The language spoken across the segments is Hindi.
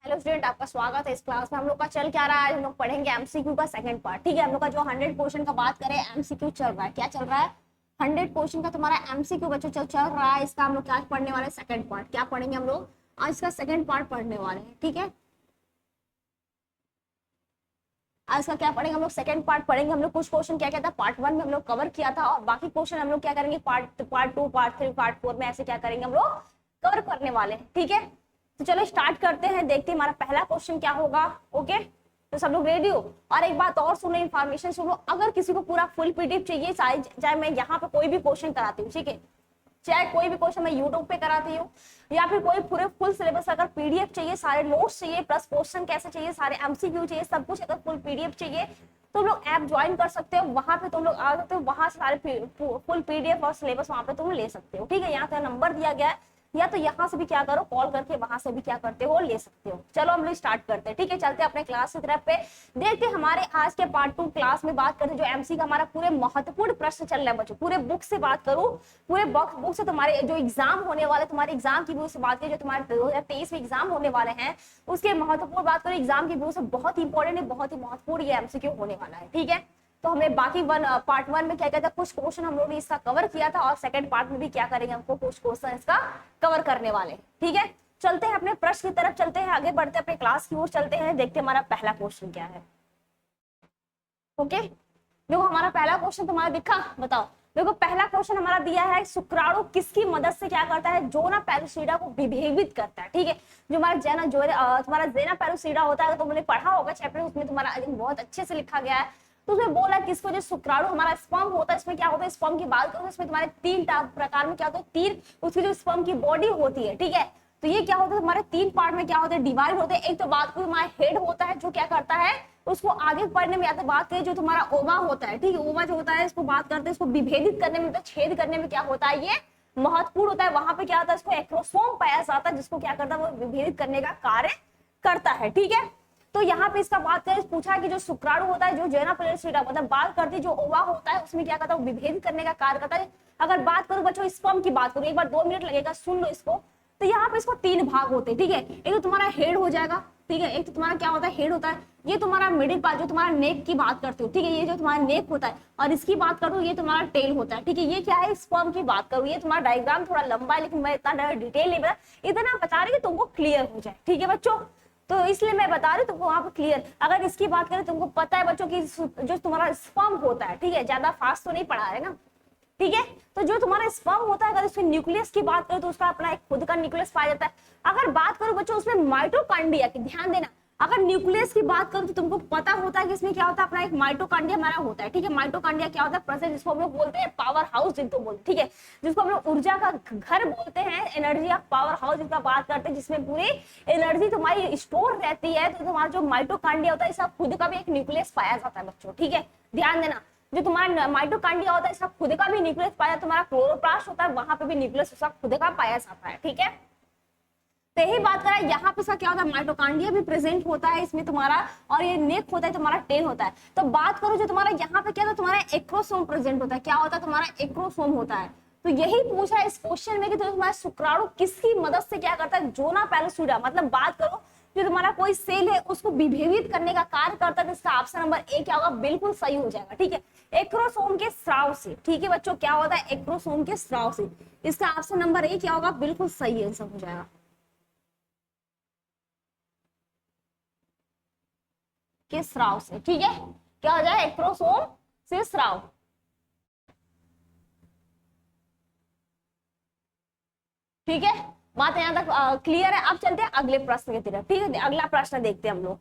हेलो स्टूडेंट, आपका स्वागत है इस क्लास में। हम लोग का चल क्या रहा है, हम लोग पढ़ेंगे एमसीक्यू का सेकंड पार्ट। ठीक है, हम लोग का जो 100 क्वेश्चन का बात करें, एमसीक्यू चल रहा है। क्या चल रहा है? 100 क्वेश्चन का तुम्हारा एमसीक्यू बच्चों चल रहा है। इसका हम लोग क्या पढ़ने वाले, सेकंड पार्ट। क्या पढ़ेंगे हम लोग आज? इसका सेकंड पार्ट पढ़ने वाले हैं। ठीक है, आज का क्या पढ़ेंगे हम लोग? सेकंड पार्ट पढ़ेंगे हम लोग। कुछ क्वेश्चन क्या था पार्ट 1 में हम लोग कवर किया था, और बाकी क्वेश्चन हम लोग क्या करेंगे पार्ट 2, पार्ट 3, पार्ट 4 में ऐसे क्या करेंगे हम लोग, कवर करने वाले हैं। ठीक है, तो चलो स्टार्ट करते हैं, देखते हैं हमारा पहला क्वेश्चन क्या होगा। ओके, तो सब लोग रेडी हो? और एक बात और सुनो, इन्फॉर्मेशन सुनो, अगर किसी को पूरा फुल पीडीएफ चाहिए, चाहे मैं यहाँ पे कोई भी क्वेश्चन कराती हूँ, ठीक है, चाहे कोई भी क्वेश्चन मैं यूट्यूब पे कराती हूँ, या फिर कोई पूरे फुल सिलेबस अगर पीडीएफ चाहिए, सारे नोट्स चाहिए, प्लस क्वेश्चन कैसे चाहिए, सारे एमसीक्यू चाहिए, सब कुछ अगर फुल पीडीएफ चाहिए तो तुम लोग ऐप ज्वाइन कर सकते हो। वहां पे तुम लोग आ सकते हो, वहां सारे फुल पीडीएफ और सिलेबस वहां पे तुम ले सकते हो। ठीक है, यहाँ का नंबर दिया गया है, या तो यहाँ से भी क्या करो, कॉल करके वहां से भी क्या करते हो, ले सकते हो। चलो हम लोग स्टार्ट करते हैं। ठीक है, चलते हैं अपने क्लास की तरफ पे, देखते हैं हमारे आज के पार्ट 2 क्लास में बात करते हैं जो एमसी का हमारा पूरे महत्वपूर्ण प्रश्न चल रहा है बच्चों। पूरे बुक से बात करूं, पूरे बुक से तुम्हारे जो एग्जाम होने वाले, तुम्हारे एग्जाम की व्यू से बात करें, जो तुम्हारे 2023 में एग्जाम होने वाले हैं उसके महत्वपूर्ण बात करें, एग्जाम की व्यू से बहुत इंपॉर्टेंट है, बहुत ही महत्वपूर्ण ये एमसीक्यू होने वाला है। ठीक है, तो हमने बाकी पार्ट 1 में क्या कहता है, कुछ क्वेश्चन हम लोग ने इसका कवर किया था, और सेकंड पार्ट में भी क्या करेंगे, हमको कुछ क्वेश्चन इसका कवर करने वाले हैं। ठीक है, चलते हैं अपने प्रश्न की तरफ, चलते हैं आगे बढ़ते हैं, अपने क्लास की ओर चलते हैं, देखते हैं हमारा पहला क्वेश्चन क्या है। ओके, देखो हमारा पहला क्वेश्चन तुम्हारा दिखा, बताओ। देखो पहला क्वेश्चन हमारा दिया है, शुक्राणु किसकी मदद से क्या करता है, जोना पेलुसिडा को विभेदित करता है। ठीक है, जो हमारा तुम्हारा जेना पेलुसिडा होता है, तो तुमने पढ़ा होगा चैप्टर, उसमें तुम्हारा बहुत अच्छे से लिखा गया है। तो उसमें बोला किसको, जो शुक्राणु हमारा स्पर्म होता है, इसमें क्या होता है, स्पर्म की बात करो, इसमें तुम्हारे 3 प्रकार में क्या होता है, 3 उसकी जो स्पर्म की बॉडी होती है। ठीक है, तो ये क्या होता है, तुम्हारे 3 पार्ट में क्या होता है, डिवाइड होते हैं। एक तो बात करो हमारा हेड होता है, जो क्या करता है, उसको आगे पढ़ने में आता है। बात करें जो तुम्हारा ओवा होता है, ठीक है, ओवा जो होता है इसको बात करते हैं, इसको विभेदित करने में, छेद करने में क्या होता है, ये महत्वपूर्ण होता है। वहां पे क्या होता है, इसको एक्रोसोम पाया जाता है, जिसको क्या करता है, वो विभेदित करने का कार्य करता है। ठीक है, तो यहाँ पे इसका बात करें, पूछा है कि जो शुक्राणु होता है, जो जेना पेलुसिडा मतलब बात करती है, जो ओवा होता है उसमें क्या करता है, विभेदित करने का कार्य करता है। अगर बात करूं बच्चों स्पर्म की बात करूं, एक बार 2 मिनट लगेगा, सुन लो इसको। तो यहाँ पे इसको 3 भाग होते हैं। ठीक है, एक तो तुम्हारा हेड हो जाएगा, ठीक है, एक तो तुम्हारा क्या होता है, हेड होता है, ये तुम्हारा मिडिल पार्ट, जो तुम्हारा नेक की बात करते हो, ठीक है, ये जो तुम्हारा नेक होता है, और इसकी बात करूं ये तुम्हारा टेल होता है। ठीक है, ये क्या है, स्पर्म की बात करूं, ये तुम्हारा डायग्राम थोड़ा लंबा है, लेकिन मैं इतना डिटेल नहीं बता, इतना बता रही कि तुमको क्लियर हो जाए। ठीक है बच्चों, तो इसलिए मैं बता रही हूँ तुमको वहां पर क्लियर। अगर इसकी बात करें, तुमको पता है बच्चों की जो तुम्हारा स्पर्म होता है, ठीक है, ज्यादा फास्ट तो नहीं पढ़ा है ना, ठीक है, तो जो तुम्हारा स्पर्म होता है, अगर उसके न्यूक्लियस की बात करें तो उसका अपना एक खुद का न्यूक्लियस पाया जाता है। अगर बात करो बच्चों उसमें माइटोकॉन्ड्रिया की, ध्यान देना, अगर न्यूक्लियस की बात करूं तो तुमको पता होता है कि इसमें क्या होता है, अपना एक माइटोकॉन्ड्रिया हमारा होता है। ठीक है, माइटोकॉन्ड्रिया क्या होता है, प्रोसेस जिसको हम लोग बोलते हैं पावर हाउस, जिनको बोलते, ठीक है, जिसको हम लोग ऊर्जा का घर बोलते हैं, एनर्जी ऑफ पावर हाउस जिसका बात करते हैं, जिसमें पूरी एनर्जी तुम्हारी स्टोर रहती है। तो तुम्हारा जो माइटोकॉन्ड्रिया होता है, इसका खुद का भी एक न्यूक्लियस पाया जाता है बच्चों। ठीक है, ध्यान देना, जो तुम्हारा माइटोकॉन्ड्रिया होता है इसका खुद का भी न्यूक्लियस पाया जाता है। तुम्हारा क्लोरोप्लास्ट होता है, वहां पे भी न्यूक्लियस उसका खुद का पाया जाता है। ठीक है, तो यही बात करें, यहाँ पे इसका क्या होता है, माइटोकॉन्ड्रिया भी प्रेजेंट होता है इसमें तुम्हारा, और ये नेक होता है, तुम्हारा टेल होता है। तो बात करो जो तुम्हारा यहाँ पे क्या होता है, तुम्हारा एक्रोसोम प्रेजेंट होता है। क्या होता है, तुम्हारा एक्रोसोम होता है। तो यही पूछा है इस क्वेश्चन में कि तुम्हारा शुक्राणु किसकी मदद से क्या करता है, जोना पेलुसिडा मतलब बात करो जो तुम्हारा कोई सेल है उसको विभेदित करने का कार्य करता है। तो इसका ऑप्शन नंबर ए क्या होगा, बिल्कुल सही हो जाएगा। ठीक है, एक्रोसोम के स्राव से। ठीक है बच्चों, क्या होता है, एक्रोसोम के स्राव से। इसका ऑप्शन नंबर ए क्या होगा, बिल्कुल सही आंसर हो जाएगा, के स्राव से। ठीक है, क्या हो जाए, एक्रोसोम से स्राव। ठीक है, बात यहाँ तक क्लियर है। अब चलते हैं अगले प्रश्न की तरफ। ठीक है, अगला प्रश्न देखते हैं हम लोग।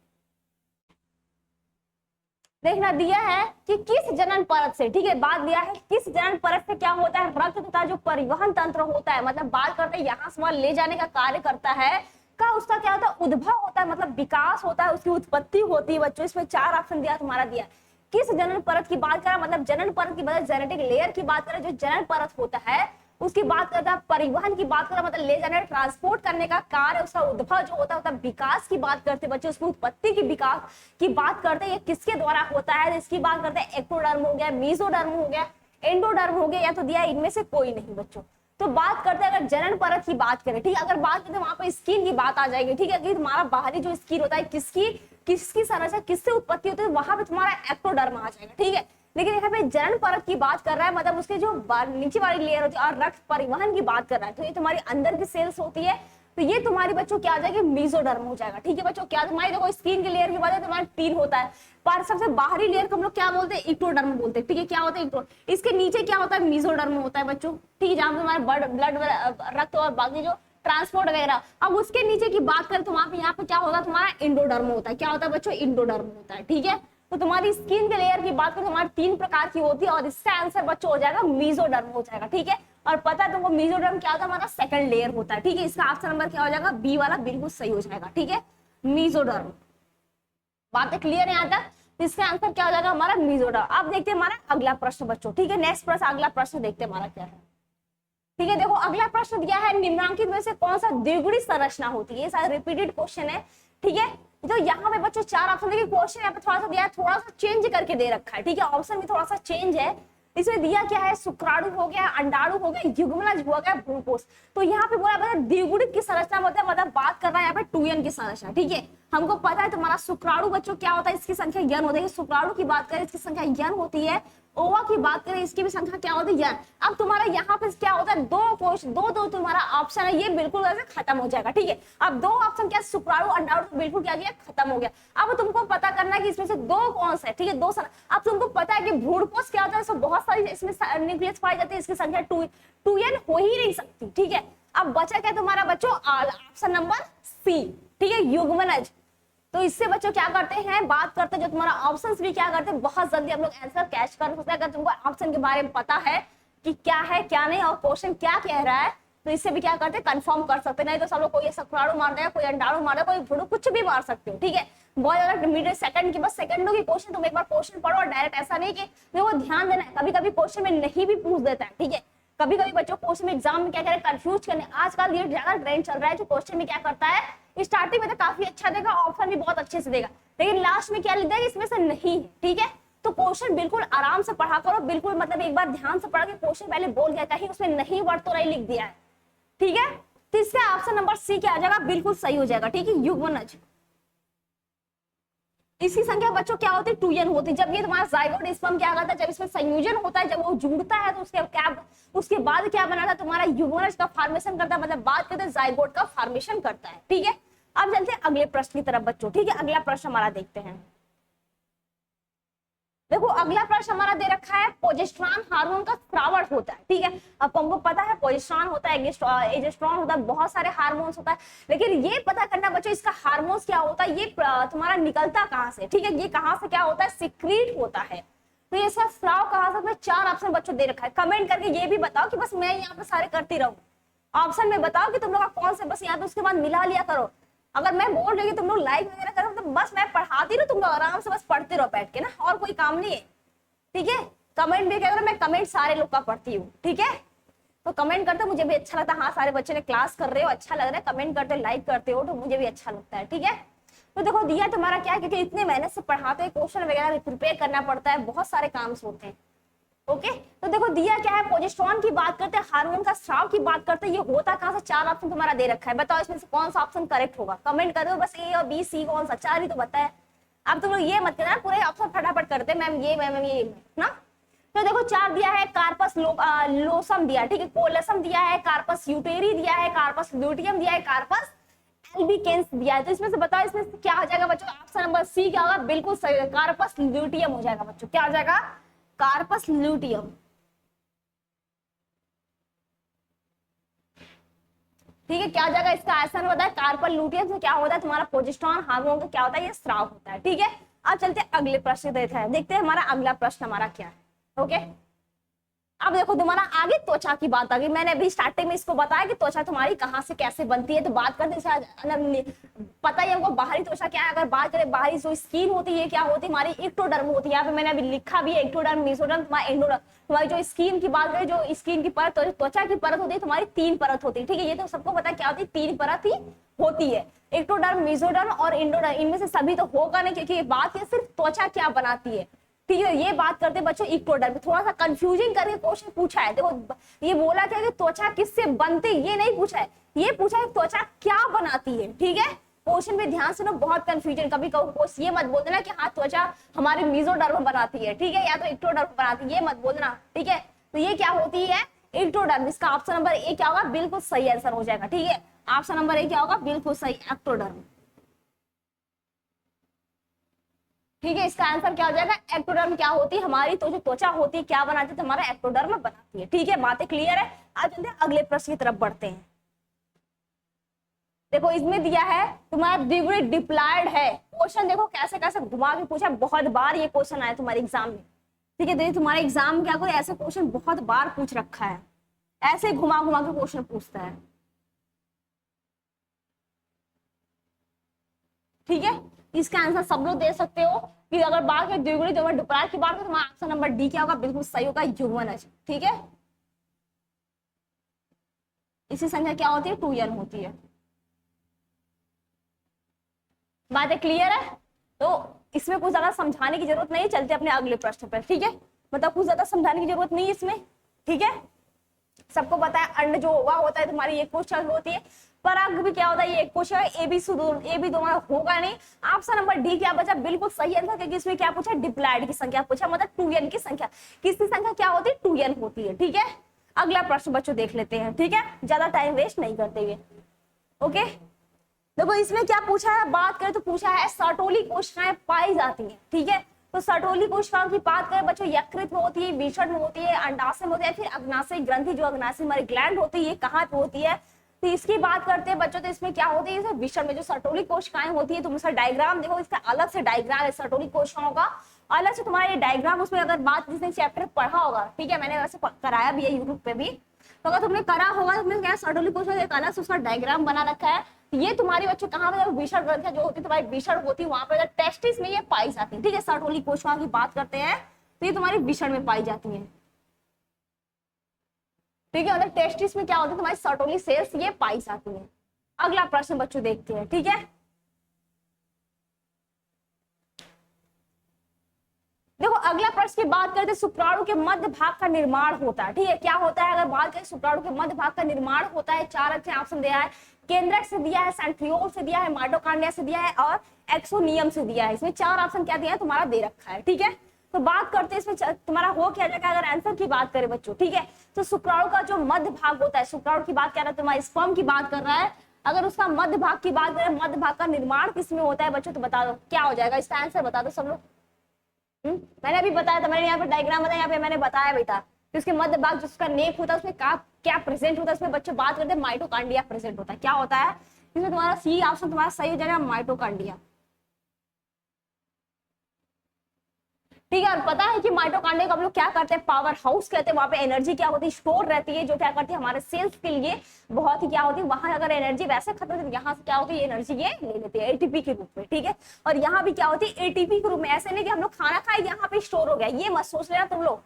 देखना दिया है कि किस जनन परत से, ठीक है, बात दिया है किस जनन परत से क्या होता है, रक्त तथा जो परिवहन तंत्र होता है, मतलब बात करते हैं यहाँ से वहां ले जाने का कार्य करता है, का उसका क्या होता है, उद्भव होता है, मतलब विकास होता है, उसकी उत्पत्ति होती है बच्चों। इसमें 4 ऑप्शन दिया, तुम्हारा दिया किस जनन परत की बात करें, मतलब जनन परत की बात, जेनेटिक लेयर की बात करें, जो जनन परत होता है उसकी बात करता है। परिवहन की बात करें, मतलब ले जाने, ट्रांसपोर्ट करने का कार्य, उसका उद्भव जो होता है, विकास की बात करते बच्चों, उसकी उत्पत्ति की विकास की बात करते हैं, ये किसके द्वारा होता है, इसकी बात करते हैं। एक्टोडर्म हो गया, मीजोडर्म हो गया, एंडोडर्म हो गया, या तो दिया इनमें से कोई नहीं बच्चों। तो बात करते हैं अगर जनन परत की बात करें, ठीक है, अगर बात करते हैं वहां पर स्किन की बात आ जाएगी, ठीक है, कि तुम्हारा बाहरी जो स्किन होता है किसकी संरचना किससे उत्पत्ति होती है, वहां पे तुम्हारा एक्टोडर्म आ जाएगा, ठीक है। लेकिन यहाँ पे जनन परत की बात कर रहा है, मतलब उसके जो नीचे वाली लेयर होती है, और रक्त परिवहन की बात कर रहा है, तो ये तुम्हारी अंदर की सेल्स होती है, तो ये तुम्हारी बच्चों क्या आ जाएगी, मेसोडर्म हो जाएगा, ठीक है बच्चों। क्या तुम्हारी देखो स्किन की लेयर की बात है, तुम्हारा 3 होता है, पर सबसे बाहरी लेयर को हम लोग क्या बोलते हैं, इक्टोडर्म बोलते हैं, ठीक है। क्या होता है इसके नीचे क्या होता है, मेसोडर्म होता है बच्चों, ठीक है, जहां तुम्हारा ब्लड रक्त और बाकी जो ट्रांसपोर्ट वगैरह। अब उसके नीचे की बात करें तो वहां पे यहाँ पे क्या होता है, तुम्हारा इंडोडर्म होता है। क्या होता है बच्चों, इंडोडर्म होता है, ठीक है। तो तुम्हारी स्किन के लेयर की बात करें तुम्हारी 3 प्रकार की होती है, और इसका आंसर बच्चों हो जाएगा मेसोडर्म हो जाएगा, ठीक है। और पता है तुमको मेसोडर्म क्या होता है, हमारा सेकंड लेयर होता है, ठीक है। इसका ऑप्शन नंबर क्या हो जाएगा, बी वाला बिल्कुल सही हो जाएगा, ठीक है, मेसोडर्म। बातें क्लियर है यहाँ तक? इसका आंसर क्या हो जाएगा, हमारा मेसोडर्म। अब देखते हैं हमारा अगला प्रश्न बच्चों, ठीक है, नेक्स्ट प्रश्न, अगला प्रश्न देखते हैं हमारा क्या है, ठीक है। देखो अगला प्रश्न दिया है, निम्नलिखित में से कौन सा द्विगुणी संरचना होती है, ये सारा रिपीटेड क्वेश्चन है, ठीक है। तो यहाँ पे बच्चों 4 ऑप्शन देखिए, क्वेश्चन यहाँ पे थोड़ा सा दिया है, थोड़ा सा चेंज करके दे रखा है, ठीक है, ऑप्शन में थोड़ा सा चेंज है। इसमें दिया क्या है, शुक्राणु हो गया, अंडाणु हो गया, युग्मनज हो गया, भ्रूणपोष। तो यहाँ पे बोला द्विगुणित की संरचना मतलब बात कर रहा है यहाँ पे 2n की संरचना, ठीक है। हमको पता है तुम्हारा शुक्राणु बच्चों क्या होता है, इसकी संख्या n होती है, शुक्राणु की बात करें इसकी संख्या n होती है, ओवा की बात करें इसकी भी संख्या क्या होती है, n। अब तुम्हारा यहाँ पे क्या होता है, दो तुम्हारा ऑप्शन है, ये बिल्कुल ऐसे खत्म हो जाएगा, ठीक है। अब 2 ऑप्शन क्या, शुक्राणु अंडाणु बिल्कुल क्या किया, खत्म हो गया। अब तुमको पता करना है कि इसमें से 2 कौन सा है, ठीक है, 2 अब तुमको पता है कि भ्रूणपोष क्या होता है, इसमें बहुत सारी इसमें न्यूक्लियस पाई जाती है, इसकी संख्या 2n हो ही नहीं सकती, ठीक है। अब बचा क्या तुम्हारा बच्चों, ऑप्शन नंबर सी, ठीक है, युग्मनज। तो इससे बच्चों क्या करते हैं, बात करते हैं जो तुम्हारा ऑप्शंस भी क्या करते हैं, बहुत जल्दी हम लोग आंसर कैच कर सकते हैं अगर तुमको ऑप्शन के बारे में पता है कि क्या है क्या नहीं और क्वेश्चन क्या कह रहा है, तो इससे भी क्या करते हैं, कंफर्म कर सकते हैं। नहीं तो सब लोग कोई शुक्राणु मार देगा, कोई अंडाणु मार देगा, कोई भ्रूण, कुछ भी मार सकते हो, ठीक है। बहुत ज्यादा मिनट सेकंड की बस सेकंडों की क्वेश्चन, तुम एक बार क्वेश्चन पढ़ो और डायरेक्ट, ऐसा नहीं कि वो ध्यान देना है, कभी कभी क्वेश्चन में नहीं भी पूछ देता है, ठीक है। कभी कभी बच्चों क्वेश्चन में एग्जाम में क्या करें, कंफ्यूज करने, आजकल ये ज्यादा ट्रेंड चल रहा है, जो क्वेश्चन में क्या करता है, स्टार्टिंग में तो काफी अच्छा देगा, ऑप्शन भी बहुत अच्छे से देगा, लेकिन लास्ट में क्या लिख देगा, इसमें से नहीं है, ठीक है। तो क्वेश्चन बिल्कुल आराम से पढ़ा करो, बिल्कुल मतलब एक बार ध्यान से पढ़ा के क्वेश्चन पहले बोल गया, कहीं उसमें नहीं वर्ड तो नहीं लिख दिया है, ठीक है। तो इसका ऑप्शन नंबर सी क्या आ जाएगा, बिल्कुल सही हो जाएगा, ठीक है, युग्मनज। इसकी संख्या बच्चों क्या होती है, 2n होती है। जब ये तुम्हारा जाइगोट स्पर्म क्या करता है, जब इसमें संयोजन होता है, जब वो जुड़ता है, तो उसके बाद क्या बनाता है, तुम्हारा युग्मनज का फॉर्मेशन करता है, मतलब बात करते हैं जाइगोट का फॉर्मेशन करता है, ठीक है। अब चलते हैं अगले प्रश्न की तरफ बच्चों, ठीक है। अगला प्रश्न हमारा देखते हैं, देखो अगला प्रश्न हमारा दे रखा है, प्रोजेस्टेरॉन हार्मोन का स्राव होता है, ठीक है। अब हमको पता है प्रोजेस्टेरॉन होता है, एस्ट्रोजन होता है, बहुत सारे हार्मोन्स होता है, लेकिन ये पता करना बच्चों इसका हार्मोन्स क्या होता है, ये तुम्हारा निकलता कहाँ से, ठीक है, ये कहाँ से क्या होता है, सिक्रीट होता है। तो ये इसका स्राव कहाँ से, 4 ऑप्शन बच्चों दे रखा है, कमेंट करके ये भी बताओ कि बस मैं यहाँ पे सारे करती रहूं, ऑप्शन में बताओ कि तुम लोग कौन से, बस यहाँ पे उसके बाद मिला लिया करो। अगर मैं बोल रही हूँ तुम लोग लाइक वगैरह करो, तो बस मैं पढ़ाती रहूं, तुम लोग आराम से बस पढ़ते रहो बैठ के ना, और कोई काम नहीं है, ठीक है। कमेंट भी करो, मैं कमेंट सारे लोग का पढ़ती हूँ, ठीक है। तो कमेंट करते हो, मुझे भी अच्छा लगता है, हाँ सारे बच्चे ने क्लास कर रहे हो, अच्छा लग रहा है, कमेंट करते हो, लाइक करते हो, तो मुझे भी अच्छा लगता है, ठीक है। तो देखो दिया तुम्हारा क्या है, क्योंकि इतने मेहनत से पढ़ाते हैं, क्वेश्चन वगैरह प्रिपेयर करना पड़ता है, बहुत सारे काम होते हैं, ओके। तो देखो दिया क्या है, प्रोजेस्टेरॉन की बात करते हैं, हार्मोन का स्राव की बात करते हैं, ये होता कहाँ से, 4 ऑप्शन तुम्हारा दे रखा है, बताओ इसमें से कौन सा ऑप्शन करेक्ट होगा, कमेंट कर दो, बस ए और बी सी कौन सा, 4 ही तो बताया। अब तुम लोग ये मत करना पूरे ऑप्शन फटाफट करते मैम ये ना। तो देखो 4 दिया है, कार्पस लोसम दिया, ठीक है, कोलसम दिया है, कार्पस यूटेरी दिया है, कार्पस ल्यूटियम दिया है, कार्पस एल्बिकेंस दिया है। तो इसमें से बताओ इसमें से क्या आ जाएगा बच्चों, ऑप्शन नंबर सी क्या होगा, बिल्कुल सही है, कार्पस ल्यूटियम हो जाएगा बच्चों, क्या आ जाएगा, कार्पस ल्यूटियम, ठीक है। क्या आ जाएगा इसका आंसर होता है कार्पस ल्यूटियम से क्या होता है, तुम्हारा प्रोजेस्टेरॉन हार्मोन का क्या होता है, ये स्राव होता है, ठीक है। अब चलते हैं अगले प्रश्न देखते हैं हमारा अगला प्रश्न हमारा क्या है, ओके। अब देखो तुम्हारा आगे त्वचा की बात आ गई, मैंने अभी स्टार्टिंग में इसको बताया कि त्वचा तुम्हारी कहाँ से कैसे बनती है, तो बात करते हैं पता ही हमको बाहरी त्वचा क्या है। अगर बात करें बाहरी जो स्किन होती है क्या होती है, हमारी एक्टोडर्म होती है, यहाँ पे मैंने अभी लिखा भी है एक्टोडर्म, मेसोडर्म, तुम्हारा एंडोडर्म। तुम्हारी जो स्किन की बात करें, जो स्किन की परत, त्वचा की परत होती है तुम्हारी 3 परत होती है, ठीक है। ये तो सबको पता है क्या होती है, 3 परत ही होती है, एक्टोडर्म, मेसोडर्म और एंडोडर्म। इनमें से सभी तो होगा नहीं, क्योंकि ये बात है सिर्फ त्वचा क्या बनाती है, ठीक है। ये बात करते हैं बच्चों इक्टोडर्म, थोड़ा सा कंफ्यूजिंग करके क्वेश्चन पूछा है। देखो ये बोला क्या कि त्वचा किससे बनती, ये नहीं पूछा है, ये पूछा है त्वचा क्या बनाती है। ठीक है, क्वेश्चन में ध्यान से ना, बहुत कंफ्यूजन, कभी कभी ये मत बोल देना कि हाँ त्वचा हमारे मेसोडर्म बनाती है, ठीक है, या तो इक्टोडर्म बनाती है, ये मत बोलना। ठीक है, तो ये क्या होती है, इक्टोडर्म। इसका ऑप्शन नंबर ए क्या होगा, बिल्कुल सही आंसर हो जाएगा। ठीक है, ऑप्शन नंबर ए क्या होगा, बिल्कुल सही, एक्टोडर्म। ठीक है, इसका आंसर क्या हो जाएगा, एक्टोडर्म। क्या होती है हमारी, तो जो त्वचा होती है क्या बनाती है, तो हमारा एक्टोडर्म बनाती है। ठीक है, बातें क्लियर है। आज चलते हैं अगले प्रश्न की तरफ बढ़ते हैं। देखो इसमें दिया है तुम्हारा द्विगुणी डिप्लॉयड है। क्वेश्चन देखो कैसे कैसे घुमा के पूछा, बहुत बार ये क्वेश्चन आया तुम्हारे एग्जाम में। ठीक है, तो तुम्हारे एग्जाम में क्या करो, ऐसे क्वेश्चन बहुत बार पूछ रखा है, ऐसे घुमा घुमा के क्वेश्चन पूछता है। ठीक है, इसका आंसर सब लोग दे सकते हो कि अगर बात करें द्विगुणी डिप्लॉयड की बात, तो तुम्हारा ऑप्शन नंबर डी क्या होगा, बिल्कुल सही होगा, युग्मनज। ठीक है, इसी संख्या क्या होती है, 2n होती है। बातें क्लियर है, तो इसमें कुछ ज्यादा समझाने की जरूरत नहीं, चलते अपने अगले प्रश्न पर। ठीक है, मतलब कुछ ज्यादा समझाने की जरूरत नहीं है इसमें। ठीक है, सबको पता है अंड जो हुआ होता है तुम्हारी एक कोश होती है, पराग भी क्या होता है, ये एक कोश है, ए बी दोनों होगा नहीं। ऑप्शन नंबर डी क्या बचा, बिल्कुल सही आंसर, क्योंकि इसमें क्या पूछा, डिप्लॉयड की संख्या पूछा, मतलब 2n की संख्या। किसकी संख्या क्या होती है, 2n होती है। ठीक है, अगला प्रश्न बच्चों देख लेते हैं। ठीक है, ज्यादा टाइम वेस्ट नहीं करते हुए। ओके, देखो इसमें क्या पूछा है, बात करें तो पूछा है सर्टोली कोशिकाएं पाई जाती हैं। ठीक है, तो सर्टोली कोशिकाओं की बात करें बच्चों, यकृत में होती है, विषण में होती है, अंडाशय में होती है, फिर अग्नाशय ग्रंथि जो अग्नाशय हमारी ग्लैंड होती है, कहाँ पे होती है, तो इसकी बात करते हैं बच्चों, तो इसमें क्या होती है, विषण में जो सर्टोली कोशिकाएं होती है, तुम इसका डायग्राम देखो, इसका अलग से डायग्राम है सर्टोली कोशिकाओं का, अलग से तुम्हारा ये डायग्राम, उसमें अगर बात जिसने चैप्टर पढ़ा होगा, ठीक है, मैंने वैसे कराया भी है यूट्यूब पे भी, तो अगर तुमने करा होगा, तुमने क्या सर्टोली कोशिका एक अलग से उसका डायग्राम बना रखा है। ये तुम्हारी बच्चों कहाँ पे, विषण ग्रंथि जो होती है तुम्हारी विषण होती है, वहां पर टेस्टिस में ये पाई जाती है। ठीक है, सर्टोली कोशिकाओं की बात करते हैं तो ये तुम्हारी विषण में पाई जाती है। ठीक है, मतलब टेस्टिस में क्या होती है, तुम्हारी सर्टोली सेल्स ये पाई जाती है। अगला प्रश्न बच्चों देखते हैं। ठीक है, देखो अगला प्रश्न की बात करते हैं, शुक्राणु के मध्य भाग का निर्माण होता है। ठीक है, क्या होता है, अगर बात करें शुक्राणु के मध्य भाग का निर्माण होता है, चार अच्छे ऑप्शन दिया है, केंद्रक से दिया है, सेंट्रियोल से दिया है, माइटोकॉन्ड्रिया से दिया है और एक्सोनियम से दिया है। इसमें चार ऑप्शन क्या दिया है, तुम्हारा दे रखा है। ठीक है, तो बात करते हैं इसमें तुम्हारा हो क्या जाएगा, अगर आंसर की बात करें बच्चों। ठीक है, तो शुक्राणु का जो मध्य भाग होता है, शुक्राणु की बात कर रहा है, तुम्हारा स्पर्म की बात कर रहा है, अगर उसका मध्य भाग की बात करें, मध्य भाग का निर्माण किसमें होता है बच्चों, तो बता दो क्या हो जाएगा, इसका आंसर बता दो सब लोग। मैंने अभी बताया था, मैंने यहाँ पे डायग्राम बताया, यहाँ पे मैंने बताया बेटा कि उसके मध्य भाग जिसका नेक होता है उसमें क्या प्रेजेंट होता है, उसमें बच्चे बात करते हैं माइटोकॉन्ड्रिया प्रेजेंट होता है। क्या होता है, इसमें तुम्हारा सी ऑप्शन तुम्हारा सही हो जाएगा, माइटोकॉन्ड्रिया। ठीक है, और पता है कि माइटोकॉन्ड्रिया को हम लोग क्या करते हैं, पावर हाउस कहते हैं, वहां पे एनर्जी क्या होती है, स्टोर रहती है, जो क्या करती है हमारे सेल्स के लिए बहुत ही क्या होती है, वहां अगर एनर्जी वैसे खत्म होती है, यहाँ से क्या होती है एनर्जी ये ले लेते हैं एटीपी के रूप में। ठीक है, और यहाँ भी क्या होती है एटीपी के रूप में, ऐसे नहीं कि हम लोग खाना खाए यहाँ पे स्टोर हो गया, ये मत सोच लेना तुम लोग।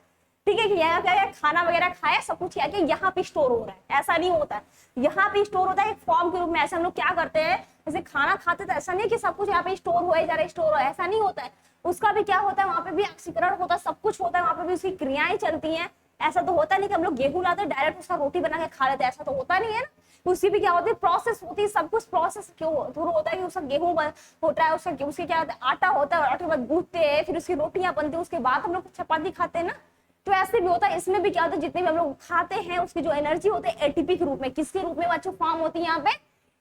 ठीक है, कि यहाँ क्या खाना वगैरह खाया सब कुछ किया यहाँ पे स्टोर हो रहा है, ऐसा नहीं होता है। यहाँ पे स्टोर होता है एक फॉर्म के रूप में, ऐसे हम लोग क्या करते हैं, जैसे खाना खाते तो ऐसा नहीं कि सब कुछ यहाँ पे स्टोर हुआ है, जा रहा है स्टोर हो, ऐसा नहीं होता है। उसका भी क्या होता है, वहां पे भी ऑक्सीकरण होता है, सब कुछ होता है, वहां पे भी उसकी क्रियाएं चलती हैं। ऐसा तो होता नहीं कि हम लोग गेहूं लाते हैं डायरेक्ट उसका रोटी बना के खा लेते हैं, ऐसा तो होता नहीं है ना। उसकी भी क्या होती है, प्रोसेस होती है, सब कुछ प्रोसेस क्यों होता है कि उसका गेहूं होता है, उसके क्या होता है आटा होता है, आटे के बाद गूंथते हैं, फिर उसकी रोटियां बनती है, उसके बाद हम लोग चपाती खाते हैं ना। तो ऐसे भी होता है, इसमें भी क्या होता है, जितने भी हम लोग खाते हैं उसकी जो एनर्जी होती है एटीपी के रूप में, किसके रूप में बच्चों फॉर्म होती है यहाँ पे,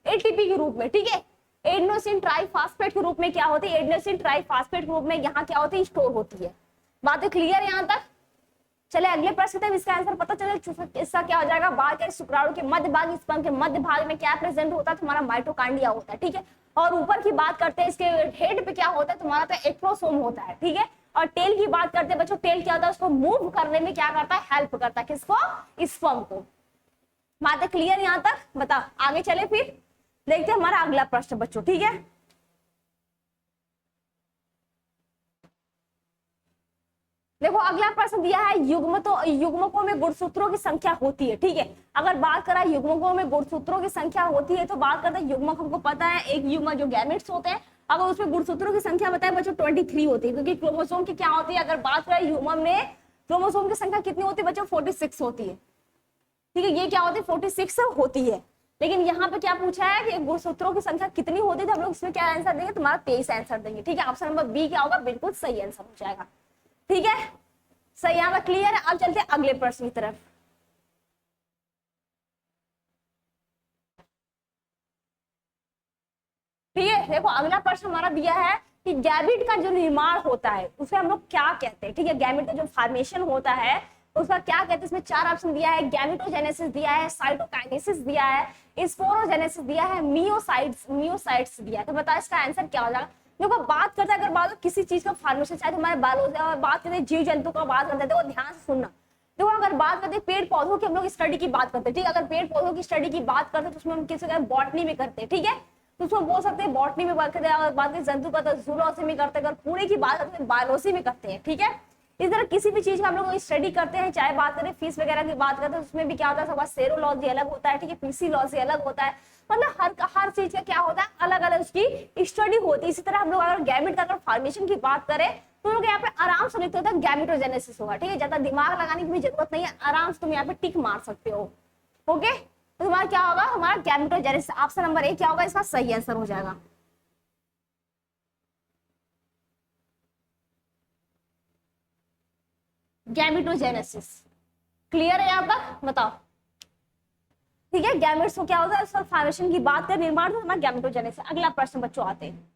एटीपी के रूप में। ठीक है, एडेनोसिन ट्राइफॉस्फेट के रूप में क्या होती है, एडेनोसिन ट्राइफॉस्फेट के रूप में यहाँ क्या होती है, स्टोर होती है। बातें क्लियर है यहाँ तक। चले अगले प्रश्न तक इसका आंसर पता चले, इसका क्या हो जाएगा, बात करें शुक्राणु के मध्य भाग, स्पर्म के मध्य भाग में क्या प्रेजेंट होता है, तुम्हारा माइटोकॉन्ड्रिया होता है। ठीक है, और ऊपर की बात करते हैं, इसके हेड पे क्या होता है तुम्हारा, तो एक्ट्रोसोम होता है। ठीक है, और टेल की बात करते हैं बच्चों, टेल क्या होता है, उसको मूव करने में क्या करता है, हेल्प करता है, किसको, स्पर्म को। बातें क्लियर यहाँ तक, बता आगे चले फिर देखते हैं हमारा अगला प्रश्न बच्चों। ठीक है, देखो अगला प्रश्न दिया है, युग्मकों में गुणसूत्रों की संख्या होती है। ठीक है, अगर बात करा युग्मकों में गुणसूत्रों की संख्या होती है, तो बात करते हैं युग्मक, हमको पता है एक युग्म जो गैमेट्स होते हैं अगर उसमें गुणसूत्रों की संख्या बताए बच्चों 23 होती है, क्योंकि क्रोमोसोम की क्या होती है, अगर बात करें ह्यूमन में क्रोमोसोम की संख्या कितनी होती है बच्चों, 46 होती है। ठीक है, ये क्या होती है 46 होती है। लेकिन यहाँ पे क्या पूछा है कि गुणसूत्रों की संख्या कितनी होती है, तो हम लोग इसमें क्या आंसर देंगे, तुम्हारा 23 आंसर देंगे। ठीक है, ऑप्शन नंबर बी क्या होगा, बिल्कुल सही आंसर हो जाएगा। ठीक है, सही, यहाँ पे क्लियर है। अब चलते हैं अगले प्रश्न की तरफ। ठीक है, देखो अगला प्रश्न हमारा दिया है कि गैमेट का जो निर्माण होता है उसे हम लोग क्या कहते हैं। ठीक है, गैमेट का जो फॉर्मेशन होता है उसका क्या कहते हैं। इसमें 4 ऑप्शन दिया है, गैमेटोजेनेसिस दिया है, साइटोकाइनेसिस दिया है, स्पोरोजेनेसिस दिया है, मियोसाइट्स दिया है। तो बताओ इसका आंसर क्या हो जाएगा। देखो बात करते हैं, अगर बात हो किसी चीज का फॉर्मेशन, चाहे हमारे बायोलॉजी बात करते हैं, जीव जंतु का बात करते हैं, तो ध्यान से सुनना। देखो अगर बात करते हैं पेड़ पौधों की, हम लोग स्टडी की बात करते हैं। ठीक है, अगर पेड़ पौधों की स्टडी की बात करते हैं तो उसमें हम किसी का बॉटनी में करते हैं। ठीक है, तो उसको बोल सकते हैं बॉटनी में बात करते हैं। अगर बात करें जंतु का तो जूलॉजी में करते हैं, अगर पूरे की बात करते हैं बायोलॉजी में करते हैं। ठीक है, इस तरह किसी भी चीज का हम लोग स्टडी करते हैं, चाहे बात करें फिश वगैरह की बात करते हैं, उसमें भी क्या होता है, सबका सेरोलॉजी अलग होता है। ठीक है, पीसीलॉजी अलग होता है, मतलब हर चीज का क्या होता है, अलग अलग उसकी स्टडी होती है। इसी तरह हम लोग अगर गैमेट का अगर फॉर्मेशन की बात करें तो लोग यहाँ पे आराम से लिखते होते हैं गैमेटोजेनेसिस होगा। ठीक है, ज्यादा दिमाग लगाने की भी जरूरत नहीं है, आराम से तुम यहाँ पे टिक मार सकते हो। ओके, तो तुम्हारा क्या होगा, हमारा गैमेटोजेनेसिस, ऑप्शन नंबर ए क्या होगा, इसका सही आंसर हो जाएगा। गैमेटोजेनेसिस क्लियर है यहाँ तक, बताओ। ठीक है, गैमेट्स को क्या होता है, उसका फॉर्मेशन की बात करें, निर्माण होना गैमेटोजेनेसिस। अगला प्रश्न बच्चों आते हैं।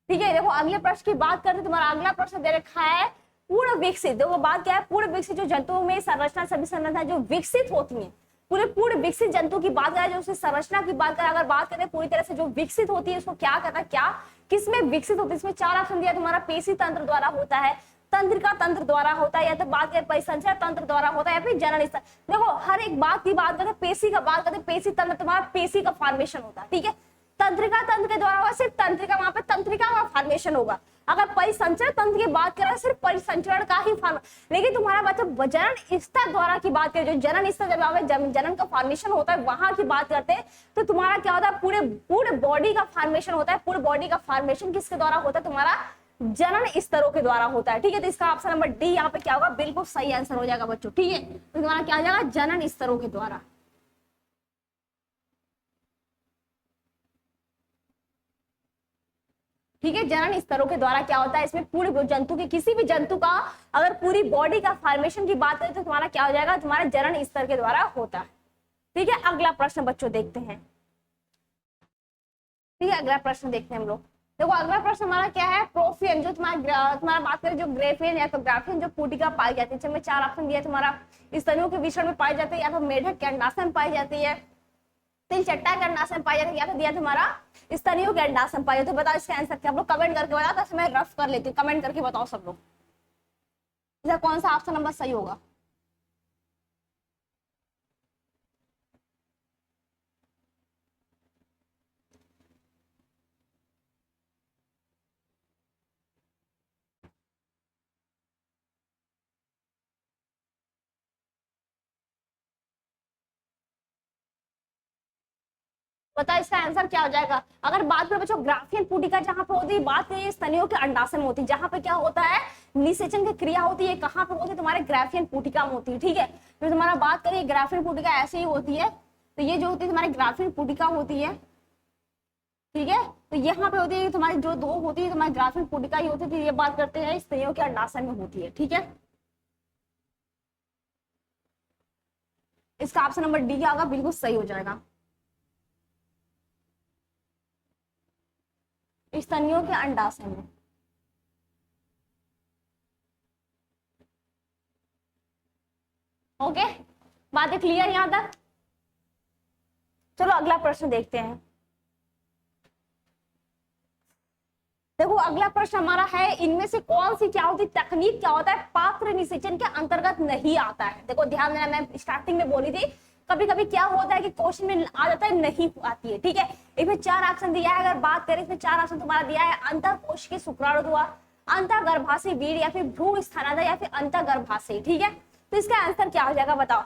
ठीक है, देखो अगले प्रश्न की बात करते हैं, तुम्हारा अगला प्रश्न दे रखा है पूर्ण विकसित। देखो बात क्या है, पूर्ण विकसित जो जंतुओं में संरचना, सभी संरचना जो विकसित होती है, पूर्ण विकसित जंतु की बात करें, जो उसकी संरचना की बात करें, अगर बात करें पूरी तरह से जो विकसित होती है, उसको क्या कहता है, क्या किसमें विकसित होती है। इसमें 4 ऑप्शन दिया, तुम्हारा पेशी तंत्र द्वारा होता है, तंत्रिका तंत्र द्वारा होता है, या तो बात करें परिसंचरण तंत्र द्वारा होता है, या फिर जनन स्तर। देखो हर एक बात की बात करते, पेशी का बात करते, पेशी तंत्र, तुम्हारा पेशी का फॉर्मेशन होता है। ठीक है, तंत्रिका तंत्र के द्वारा होगा, सिर्फ तंत्रिका, वहां पे तंत्रिका का फॉर्मेशन होगा। अगर परिसंचरण तंत्र की बात करें, सिर्फ परिसंचरण का ही फॉर्म। लेकिन तुम्हारा बच्चा जनन स्तर द्वारा की बात करें, जो जनन स्तर जब जनन का फॉर्मेशन होता है वहां की बात करते हैं, तो तुम्हारा क्या होता है, पूरे बॉडी का फॉर्मेशन होता है। पूरे बॉडी का फॉर्मेशन किसके द्वारा होता है, तुम्हारा जनन स्तरों के द्वारा होता है। ठीक है, तो इसका ऑप्शन नंबर डी यहाँ पे क्या होगा, बिल्कुल सही आंसर हो जाएगा बच्चों। ठीक है, तो तुम्हारा क्या हो जाएगा, जनन स्तरों के द्वारा। ठीक है, जनन स्तरों के द्वारा क्या होता है, इसमें पूरे जंतु के, किसी भी जंतु का अगर पूरी बॉडी का फॉर्मेशन की बात करें तो तुम्हारा क्या हो जाएगा, तुम्हारा जनन स्तर के द्वारा होता है। ठीक है, अगला प्रश्न बच्चों देखते हैं। ठीक है, अगला प्रश्न देखते हैं हम लोग। देखो अगला प्रश्न हमारा क्या है, प्रोफियन, जो तुम्हारा बात करें जो ग्रेफियन या तो ग्राफियन जो पुटिका पाई जाती है, इसमें 4 ऑप्शन दिया, तुम्हारा स्तनियों के विषण में पाई जाती है, या तो मेढक के अंडाशय में पाई जाती है, तिलचट्टा के अंडाशय में पाई जाती है, या तो दिया तुम्हारा स्तनियों के अंडाशय में पाई जाती है। तो बताओ इसका आंसर क्या, आप लोग कमेंट करके बताओ, तो मैं रफ कर लेती हूँ, कमेंट करके बताओ सब लोग, इसका कौन सा ऑप्शन नंबर सही होगा। बताओ इसका आंसर क्या हो जाएगा। अगर बात करें बच्चों ग्राफियन पुटिका जहां पे होती है, बात करें स्तनियों के अंडाशय में होती है, जहां पे क्या होता है, निषेचन की क्रिया होती है, कहां पे होती है, तुम्हारे ग्राफियन पुटिका में होती है। ठीक है, तो तुम्हारा बात करिए ग्राफियन पुटिका ऐसे ही होती है, तो ये जो होती है तुम्हारी ग्राफियन पुटिका होती है। ठीक है, तो यहाँ पे होती है तुम्हारी जो 2 होती है, तुम्हारी ग्राफियन पुटिका ही होती है। ये बात करते हैं स्तनियों के अंडाशय में होती है। ठीक है, इसका ऑप्शन नंबर डी क्या होगा, बिल्कुल सही हो जाएगा, स्तनियों के अंडाशय में। ओके, बातें क्लियर यहां तक। चलो अगला प्रश्न देखते हैं। देखो अगला प्रश्न हमारा है, इनमें से कौन सी क्या होती तकनीक क्या होता है, पात्र निषेचन के अंतर्गत नहीं आता है। देखो ध्यान देना, मैं स्टार्टिंग में बोली थी कभी कभी क्या होता है कि क्वेश्चन में आ जाता है, नहीं आती है। ठीक है, इसमें 4 ऑप्शन दिया है, अगर बात करें इसमें 4 ऑप्शन तुम्हारा दिया है, अंतःकोश की शुक्राणु द्वारा, अंतःगर्भाशय वीर्य, या फिर भ्रूण स्थानांतर, या फिर अंतःगर्भाशय। ठीक है, तो इसका आंसर क्या हो जाएगा, बताओ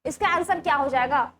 इसका आंसर क्या हो जाएगा।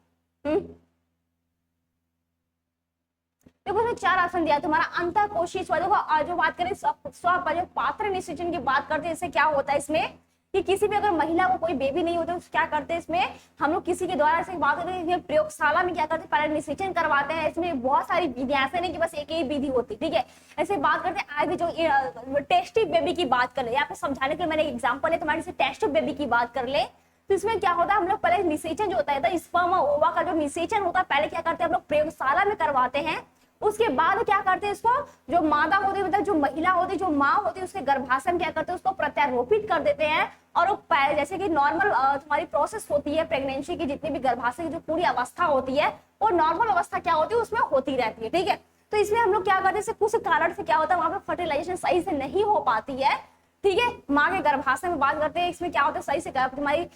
देखो देखो इसमें 4 ऑप्शन दिया है तुम्हारा अंतःकोशीय स्व। देखो जो बात करें जो पात्र निषेचन की बात करते हैं, इससे क्या होता है इसमें कि किसी भी अगर महिला को कोई बेबी नहीं होता तो क्या करते हैं इसमें हम लोग किसी के द्वारा से बात करते हैं, प्रयोगशाला में क्या करते हैं पहले निषेचन करवाते हैं। इसमें बहुत सारी विधियां, ऐसे नहीं कि बस एक ही विधि होती, ठीक है। ऐसे बात करते हैं आगे जो टेस्ट ट्यूब बेबी की बात कर ले, यहाँ पे समझाने के लिए मैंने एग्जाम्पल है तुम्हारे से टेस्ट ट्यूब बेबी की बात कर ले। तो इसमें क्या होता है हम लोग पहले निषेचन जो होता है स्पर्म और ओवा का जो निषेचन होता है पहले क्या करते हैं हम लोग प्रयोगशाला में करवाते हैं। उसके बाद क्या करते हैं इसको जो मादा होती है मतलब जो महिला होती है जो माँ होती है उसके गर्भाशय में क्या करते हैं उसको प्रत्यारोपित कर देते हैं। और वो जैसे कि नॉर्मल तुम्हारी प्रोसेस होती है प्रेगनेंसी की, जितनी भी गर्भाशय की जो पूरी अवस्था होती है वो नॉर्मल अवस्था क्या होती है उसमें होती रहती है, ठीक है। तो इसमें हम लोग क्या करते हैं कुछ कारण से क्या होता है वहां पे फर्टिलाइजेशन सही से नहीं हो पाती है, ठीक है। माँ के गर्भाशय में बात करते हैं इसमें क्या होता है सही से तुम्हारी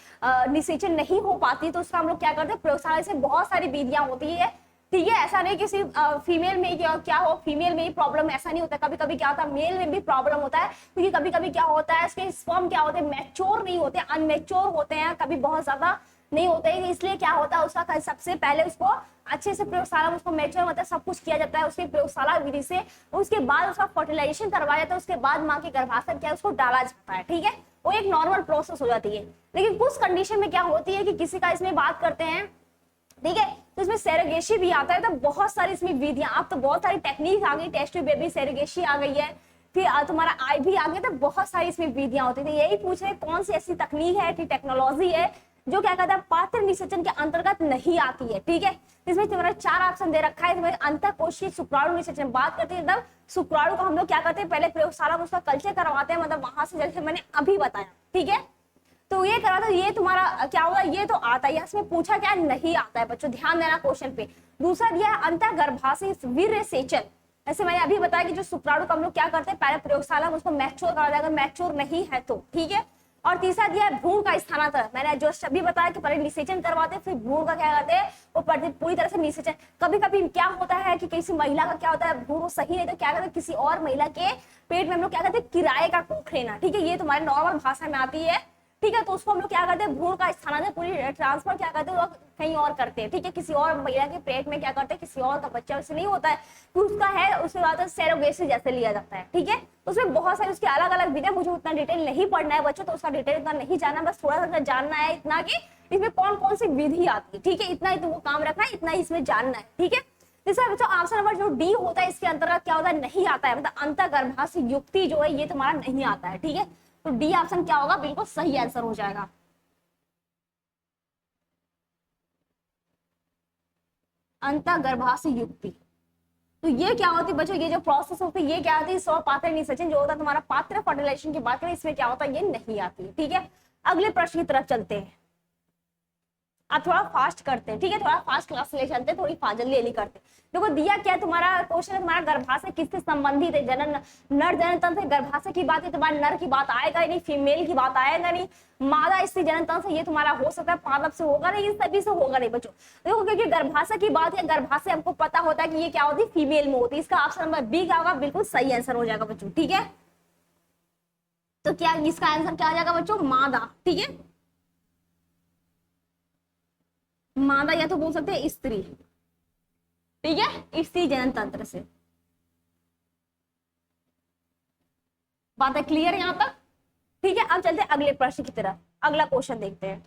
निषेचन नहीं हो पाती, तो उसका हम लोग क्या करते हैं प्रयोगशाला से बहुत सारी विधियां होती है, ठीक है। ऐसा नहीं कि सिर्फ फीमेल में क्या हो फीमेल में ही प्रॉब्लम, ऐसा नहीं होता। कभी कभी क्या होता है मेल में भी प्रॉब्लम होता है, क्योंकि कभी कभी क्या होता है इसके स्पर्म क्या होते हैं मैच्योर नहीं होते, अनमेच्योर होते हैं, कभी बहुत ज्यादा नहीं होते हैं। इसलिए क्या होता है उसका सबसे पहले उसको अच्छे से प्रयोगशाला में उसको मैच्योर मतलब सब कुछ किया जाता है उसके प्रयोगशाला विधि से। उसके बाद उसका फर्टिलाइजेशन करवाया जाता है, उसके बाद माँ के गर्भाशय क्या उसको डाला जाता है, ठीक है। वो एक नॉर्मल प्रोसेस हो जाती है। लेकिन कुछ कंडीशन में क्या होती है कि किसी का इसमें बात करते हैं, ठीक है, तो इसमें सेरोगेसी भी आता है। तो बहुत सारी इसमें विधियां, अब तो बहुत सारी टेक्निक आ गई, टेस्ट ट्यूब बेबी सेरोगेसी आ गई है, फिर तुम्हारा आईवी आ गया, तो बहुत सारी इसमें विधियां होती थी। यही पूछ रहे कौन सी ऐसी तकनीक है कि टेक्नोलॉजी है जो क्या कहता है पात्र निषेचन के अंतर्गत नहीं आती है, ठीक है। इसमें तुम्हारा 4 ऑप्शन दे रखा है। तुम्हारे अंतःकोशीय शुक्राणु निषेचन बात करते हैं, मतलब शुक्राणु को हम लोग क्या करते हैं पहले प्रयोगशाला में उसका कल्चर करवाते हैं, मतलब वहां से जैसे मैंने अभी बताया, ठीक है। तो ये करा था, ये तुम्हारा क्या होगा ये तो आता है, इसमें पूछा क्या नहीं आता है बच्चों, ध्यान देना क्वेश्चन पे। दूसरा दिया है अंतःगर्भाशय वीर्य सेचन, ऐसे मैंने अभी बताया कि जो शुक्राणु को हम लोग क्या करते हैं पहले प्रयोगशाला में उसको मैच्योर करा जाएगा, मैच्योर नहीं है तो, ठीक है। और तीसरा दिया है भ्रूण का स्थानांतरण, मैंने जो अभी बताया कि पहले निषेचन करवाते हैं फिर भ्रूण का क्या करते हैं वो पूरी तरह से निषेचन। कभी कभी क्या होता है कि किसी महिला का क्या होता है भ्रूण सही नहीं तो क्या करते हैं किसी और महिला के पेट में हम लोग क्या करते हैं किराए का कोख लेना, ठीक है। ये तुम्हारे नॉर्मल भाषा में आती है, ठीक है। तो उसको हम लोग क्या करते हैं भ्रूण का स्थानांतरण पूरी ट्रांसफर क्या करते हैं कहीं और करते हैं, ठीक है। किसी और महिला के पेट में क्या करते हैं किसी और का बच्चा उससे नहीं होता है तो उसका है उसके बाद सेरोगेसी जैसे लिया जाता है, ठीक है। उसमें बहुत सारी उसकी अलग अलग विधियां, मुझे उतना डिटेल नहीं पढ़ना है बच्चों, तो उसका डिटेल उतना नहीं जानना, बस थोड़ा सा जानना है इतना कि इसमें कौन कौन सी विधि आती है, ठीक है। इतना ही तुमको काम रखना है, इतना ही इसमें जानना है, ठीक है। जैसे बच्चों ऑप्शन नंबर जो डी होता है इसके अंतर्गत क्या होता है नहीं आता है, मतलब अंतःगर्भाशय युक्ति जो है ये तुम्हारा नहीं आता है, ठीक है। तो डी ऑप्शन क्या होगा बिल्कुल सही आंसर हो जाएगा। अंतःगर्भाशय युक्ति, तो ये क्या होती है बच्चों ये जो प्रोसेस होती है ये क्या होती है स्वपात्र निषेचन जो होता है तुम्हारा पात्र फर्टिलाइजेशन की बात करें इसमें क्या होता है ये नहीं आती है, ठीक है। अगले प्रश्न की तरफ चलते हैं, अब थोड़ा फास्ट करते हैं, ठीक है। थोड़ा फास्ट क्लास ले चलते हैं, थोड़ी जल्दी करते हैं। देखो दिया क्या तुम्हारा क्वेश्चन है तुम्हारा गर्भाशय किससे संबंधित है, जनन नर जनन तंत्र से गर्भाशय की बात है तुम्हारा नर की बात आएगा ही नहीं, फीमेल की बात आएगा नहीं, मादा स्त्री जनन तंत्र से ये तुम्हारा हो सकता है पादप से होगा नहीं, इन सभी से होगा नहीं बच्चों। देखो क्योंकि गर्भाशय की बात है, गर्भाशय हमको पता होता है कि ये क्या होती है फीमेल में होती है, इसका ऑप्शन नंबर बी क्या होगा बिल्कुल सही आंसर हो जाएगा बच्चों, ठीक है। तो क्या इसका आंसर क्या आ जाएगा बच्चों मादा, ठीक है। मादा या तो बोल सकते हैं स्त्री, ठीक है, स्त्री जनन तंत्र से। बात है क्लियर यहां तक, ठीक है। अब चलते हैं अगले प्रश्न की तरफ, अगला क्वेश्चन देखते हैं।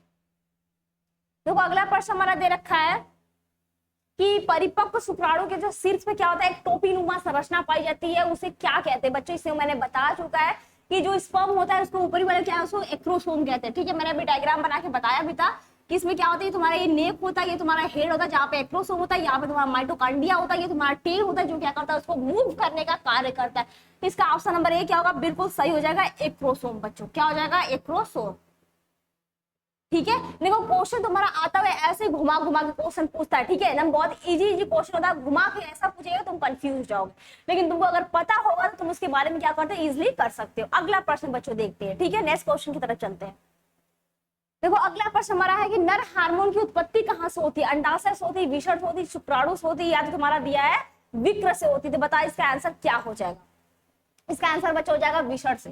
देखो अगला प्रश्न हमारा दे रखा है कि परिपक्व शुक्राणु के जो शीर्ष पे क्या होता है एक टोपी नुमा संरचना पाई जाती है, उसे क्या कहते हैं बच्चों, इसे मैंने बता चुका है कि जो स्पर्म होता है उसको ऊपरी वाले क्या है उसको एक्रोसोम कहते हैं, ठीक है। मैंने अभी डायग्राम बना के बताया भी था कि इसमें क्या होता है तुम्हारा ये नेक होता है, ये तुम्हारा हेड होता है जहाँ पे एक्रोसोम होता है, यहाँ पे तुम्हारा माइटोकॉन्ड्रिया होता है, ये तुम्हारा टेल होता है जो क्या करता है उसको मूव करने का कार्य करता है। इसका ऑप्शन नंबर ए क्या होगा बिल्कुल सही हो जाएगा एक्रोसोम बच्चों, क्या हो जाएगा एक्रोसोम, ठीक है। देखो क्वेश्चन तुम्हारा आता है ऐसे घुमा घुमा के क्वेश्चन पूछता है, ठीक है ना, बहुत इजी क्वेश्चन होता है, घुमा के ऐसा पूछेगा तुम कंफ्यूज जाओगे, लेकिन तुमको अगर पता होगा तो तुम उसके बारे में क्या करते हो इजिली कर सकते हो। अगला प्रश्न बच्चों देखते हैं, ठीक है, नेक्स्ट क्वेश्चन की तरफ चलते हैं। देखो अगला प्रश्न हमारा है कि नर हार्मोन की उत्पत्ति कहाँ से होती है, अंडाशय से होती है, विषण से होती है, शुक्राणु से होती है, या तो तुम्हारा दिया है विक्र से होती है। तो बताओ इसका आंसर क्या हो जाएगा, इसका आंसर बच्चा हो जाएगा विषण से,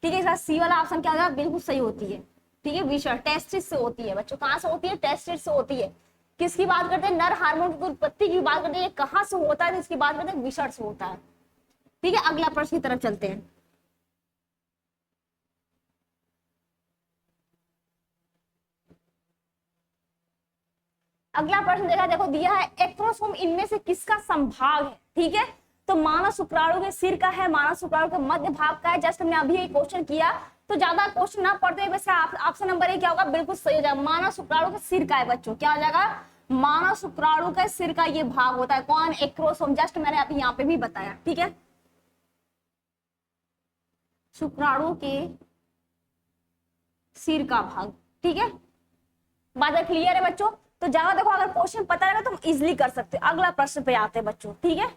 ठीक है। इसका सी वाला ऑप्शन क्या होगा बिल्कुल सही होती है, ठीक है। विषण टेस्टिस से होती है बच्चों, कहाँ से होती है टेस्टिस से होती है, किसकी बात करते हैं, नर हार्मोन की उत्पत्ति की बात करते हैं, ये कहाँ से होता है, इसकी बात करते हैं विषण से होता है। ठीक है, अगला प्रश्न की तरफ चलते हैं। अगला प्रश्न देखा, देखो दिया है एक्रोसोम इनमें से किसका संभाग है। ठीक है, तो मानव शुक्राणु के सिर का है, मानव शुक्राणु के मध्य भाग का है। जस्ट हमने अभी एक क्वेश्चन किया, तो ज्यादा क्वेश्चन ना पढ़ते हुए वैसे ऑप्शन नंबर ए क्या होगा, बिल्कुल सही हो जाएगा। मानव शुक्राणु के सिर का है बच्चों, क्या हो जाएगा, मानव शुक्राणु के सिर का ये भाग होता है। कौन, एक्रोसोम, जस्ट मैंने अभी यहाँ पे भी बताया। ठीक है, शुक्राणु के सिर का भाग। ठीक है, बात क्लियर है बच्चों। तो ज्यादा देखो, अगर क्वेश्चन पता है ना तो हम इजिली कर सकते हो। अगला प्रश्न पे आते हैं बच्चों। ठीक है,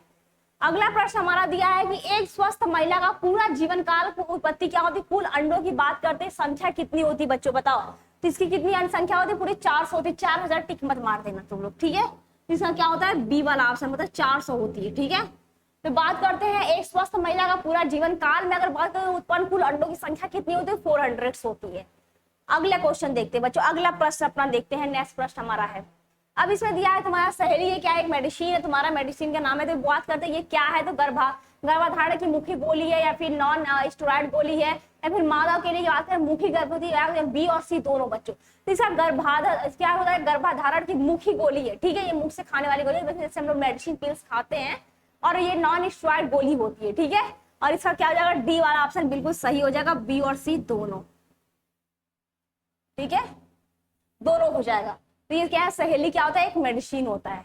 अगला प्रश्न हमारा दिया है कि एक स्वस्थ महिला का पूरा जीवन काल उत्पत्ति क्या होती है, कुल अंडों की बात करते हैं, संख्या कितनी होती है बच्चों बताओ। तो इसकी कितनी अंड संख्या होती है, पूरी 400 होती है। 4000 टिक मत मार देना तुम लोग। ठीक है, इसका क्या होता है, बी वाला ऑप्शन, मतलब 400 होती है। ठीक है, तो बात करते हैं एक स्वस्थ महिला का पूरा जीवन काल में अगर बात करें उत्पन्न कुल अंडों की संख्या कितनी होती है, 400 होती है। अगला क्वेश्चन देखते हैं बच्चों, अगला प्रश्न अपना देखते हैं। नेक्स्ट प्रश्न हमारा है, अब इसमें दिया है तुम्हारा सहेली है, क्या एक मेडिसिन है, तुम्हारा मेडिसिन का नाम है। तो बात करते हैं ये क्या है, तो गर्भाधारण की मुख्य गोली है या फिर नॉन स्टेरॉइड गोली है, या फिर मादा के लिए बात करें मुख्य गर्भवती, बी और सी दोनों बच्चों। तो इसका क्या होता है, गर्भाधारण की मुख्य गोली है। ठीक है, ये मुख से खाने वाली गोली है, जैसे हम लोग मेडिसिन पिल्स खाते हैं, और ये नॉन स्टेरॉइड गोली होती है। ठीक है, और इसका क्या हो जाएगा, डी वाला ऑप्शन बिल्कुल सही हो जाएगा, बी और सी दोनों। ठीक है, दोनों हो जाएगा। तो ये क्या है, सहेली क्या होता है, एक मेडिसिन होता है।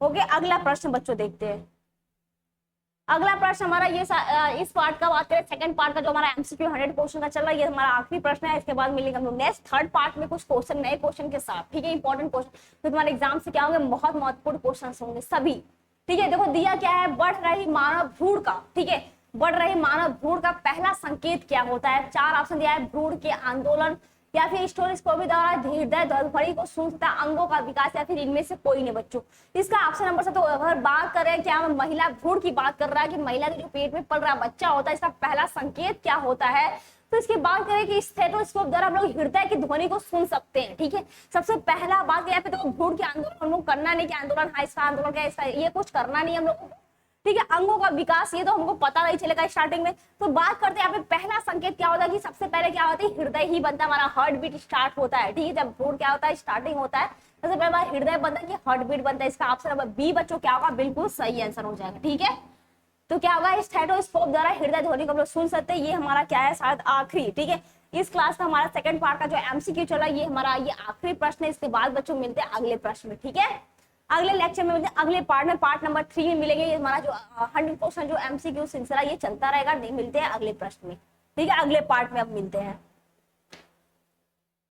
ओके, अगला प्रश्न बच्चों देखते हैं। अगला प्रश्न हमारा ये इस पार्ट का बात करें, सेकंड पार्ट का जो हमारा एमसीक्यू 100 क्वेश्चन का चल रहा है, ये हमारा आखिरी प्रश्न है। इसके बाद मिलेंगे हम लोग नेक्स्ट थर्ड पार्ट में कुछ क्वेश्चन, नए क्वेश्चन के साथ। ठीक है, इंपॉर्टेंट क्वेश्चन, तो तुम्हारे एग्जाम से क्या होंगे, बहुत महत्वपूर्ण क्वेश्चन होंगे सभी। ठीक है, देखो दिया क्या है, बढ़ रही मानव भ्रूण का। ठीक है, बढ़ रही मानव भ्रूण का पहला संकेत क्या होता है। 4 ऑप्शन दिया है, भ्रूण के आंदोलन, या फिर स्टोरिस्कोपी द्वारा हृदय धड़फड़ी को सुनता अंगों का विकास, या फिर इनमें से कोई नहीं बच्चों। इसका ऑप्शन नंबर से, तो अगर बात करें क्या हम महिला भ्रूण की बात कर रहा है कि महिला के जो पेट में पल रहा बच्चा होता है, इसका पहला संकेत क्या होता है। तो इसकी बात करें कि स्टेथोस्कोप द्वारा हम लोग हृदय की ध्वनि को सुन सकते हैं। ठीक है, सबसे पहला बात यहाँ पे तो भ्रूण के आंदोलन हम लोग करना नहीं कि आंदोलन है, इसका आंदोलन क्या है, इसका ये कुछ करना नहीं हम लोग। ठीक है, अंगों का विकास ये तो हमको पता नहीं चलेगा स्टार्टिंग में। तो बात करते हैं यहाँ पे पहला संकेत क्या होता है कि सबसे पहले क्या होता है, हृदय ही बनता है, हमारा हार्ट बीट स्टार्ट होता है। ठीक है, जब भ्रूण क्या होता है, स्टार्टिंग होता है, सबसे पहले हमारा हृदय बनता है कि हार्ट बीट बनता है। इसका ऑप्शन नंबर बी बच्चों क्या होगा, बिल्कुल सही आंसर हो जाएगा। ठीक है, तो क्या होगा, स्टेथोस्कोप द्वारा हृदय ध्वनि को हम लोग सुन सकते हैं। ये हमारा क्या है, शायद आखिरी। ठीक है, इस क्लास का हमारा सेकंड पार्ट का जो एमसीक्यू चल रहा है, ये हमारा ये आखिरी प्रश्न है। इसके बाद बच्चों मिलते हैं अगले प्रश्न में। ठीक है, अगले लेक्चर में मिलते हैं, अगले पार्ट में, पार्ट नंबर 3 में मिलेंगे। ये हमारा जो 100% जो एमसीक्यू सिलसिला ये चलता रहेगा। नहीं, मिलते हैं अगले प्रश्न में। ठीक है, अगले पार्ट में अब मिलते हैं।